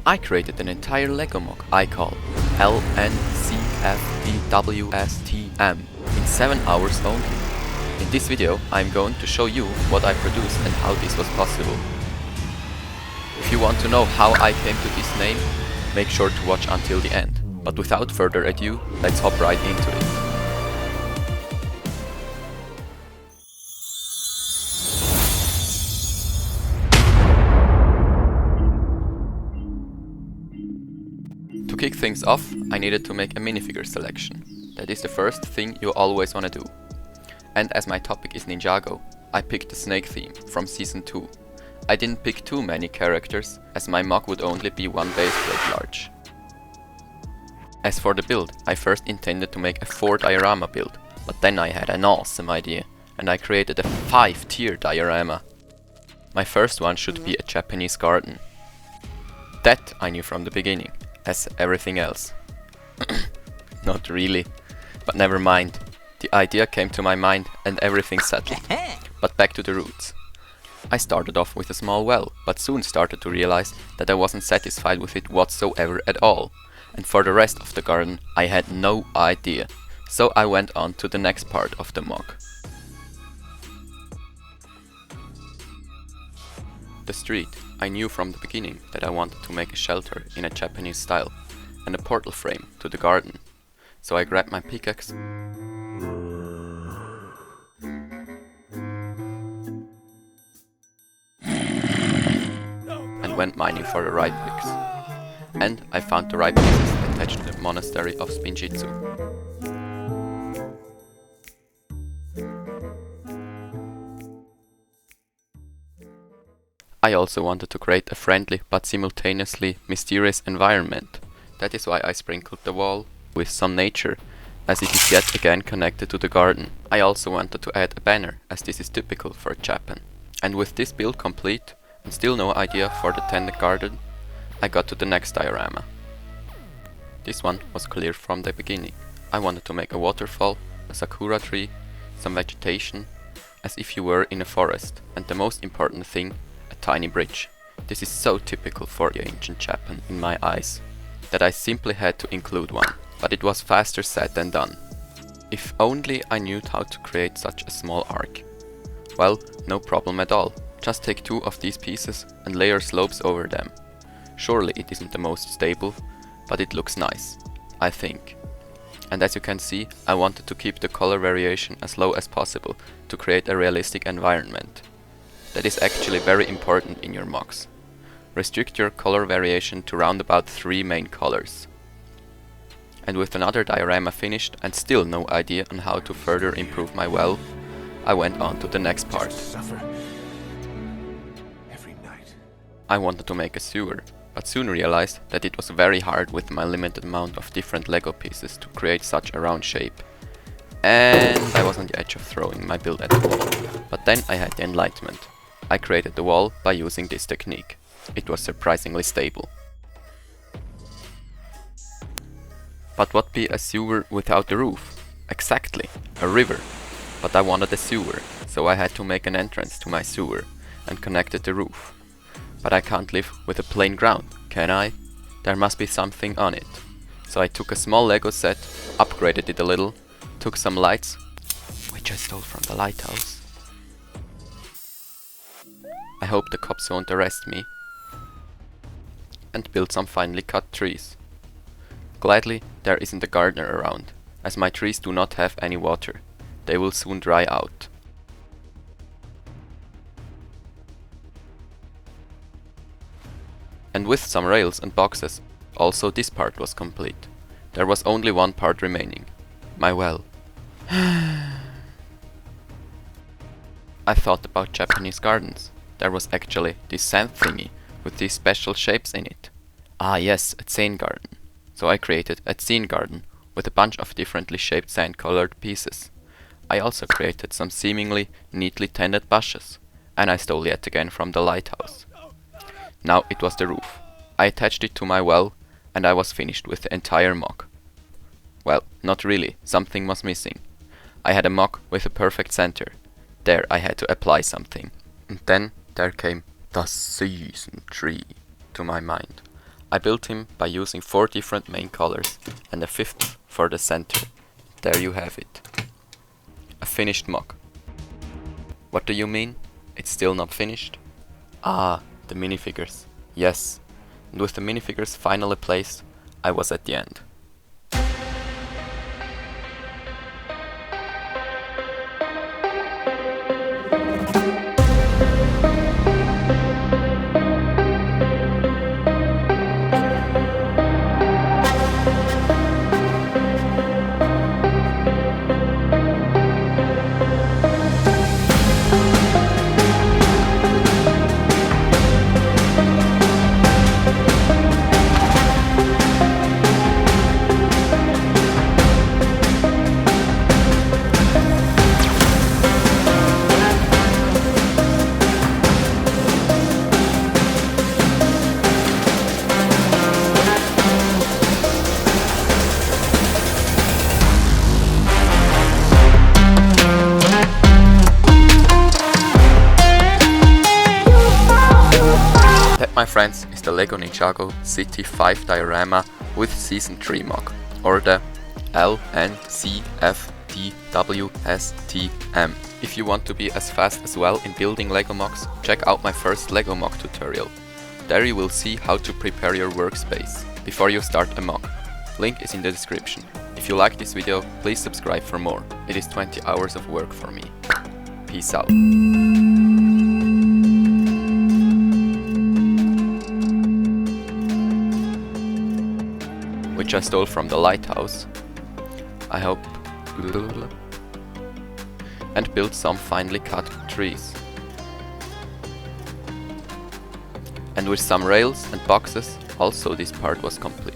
I created an entire Lego mock I call LNCFBWSTM in 7 hours only. In this video I'm going to show you what I produced and how this was possible. If you want to know how I came to this name, make sure to watch until the end. But without further ado, let's hop right into it. To kick things off, I needed to make a minifigure selection. That is the first thing you always wanna do. And as my topic is Ninjago, I picked the snake theme from season 2. I didn't pick too many characters, as my mock would only be one base plate large. As for the build, I first intended to make a 4 diorama build, but then I had an awesome idea, and I created a 5-tier diorama. My first one should be a Japanese garden. That I knew from the beginning, as everything else. Not really, but never mind. The idea came to my mind and everything settled. But back to the roots. I started off with a small well, but soon started to realize that I wasn't satisfied with it whatsoever at all. And for the rest of the garden, I had no idea. So I went on to the next part of the mock. The street. I knew from the beginning that I wanted to make a shelter in a Japanese style and a portal frame to the garden. So I grabbed my pickaxe and went mining for the right bricks. And I found the right pieces attached to the monastery of Spinjitzu. I also wanted to create a friendly but simultaneously mysterious environment. That is why I sprinkled the wall with some nature, as it is yet again connected to the garden. I also wanted to add a banner, as this is typical for Japan. And with this build complete, and still no idea for the tended garden, I got to the next diorama. This one was clear from the beginning. I wanted to make a waterfall, a sakura tree, some vegetation, as if you were in a forest, and the most important thing, a tiny bridge. This is so typical for ancient Japan in my eyes, that I simply had to include one, but it was faster said than done. If only I knew how to create such a small arc. Well, no problem at all. Just take 2 of these pieces and layer slopes over them. Surely it isn't the most stable, but it looks nice, I think. And as you can see, I wanted to keep the color variation as low as possible to create a realistic environment. That is actually very important in your mocks. Restrict your color variation to round about 3 main colors. And with another diorama finished and still no idea on how to further improve my well, I went on to the next part. I wanted to make a sewer, but soon realized that it was very hard with my limited amount of different Lego pieces to create such a round shape. And I was on the edge of throwing my build at the wall. But then I had the enlightenment. I created the wall by using this technique. It was surprisingly stable. But what be a sewer without a roof? Exactly, a river. But I wanted a sewer, so I had to make an entrance to my sewer and connected the roof. But I can't live with a plain ground, can I? There must be something on it. So I took a small Lego set, upgraded it a little, took some lights, which I stole from the lighthouse. I hope the cops won't arrest me. And built some finely cut trees. Gladly, there isn't a gardener around, as my trees do not have any water. They will soon dry out. And with some rails and boxes, also this part was complete. There was only one part remaining. My well. I thought about Japanese gardens. There was actually this sand thingy with these special shapes in it. Ah yes, a Zen garden. So I created a Zen garden with a bunch of differently shaped sand colored pieces. I also created some seemingly neatly tended bushes, and I stole yet again from the lighthouse. Now it was the roof. I attached it to my well, and I was finished with the entire mock. Well, not really, something was missing. I had a mock with a perfect center. There I had to apply something. And then there came the season tree to my mind. I built him by using 4 different main colors and a 5th for the center. There you have it. A finished Moc. What do you mean? It's still not finished? Ah, the minifigures. Yes, and with the minifigures finally placed, I was at the end. That, my friends, is the LEGO Ninjago City 5 diorama with Season 3 Moc, or the LNCFDWSTM. If you want to be as fast as well in building LEGO Mocs, check out my first LEGO Moc-Tutorial. There you will see how to prepare your workspace before you start a Moc. Link is in the description. If you like this video, please subscribe for more. It is 20 hours of work for me. Peace out. Which I stole from the lighthouse, I hope, and built some finely cut trees. And with some rails and boxes, also this part was complete.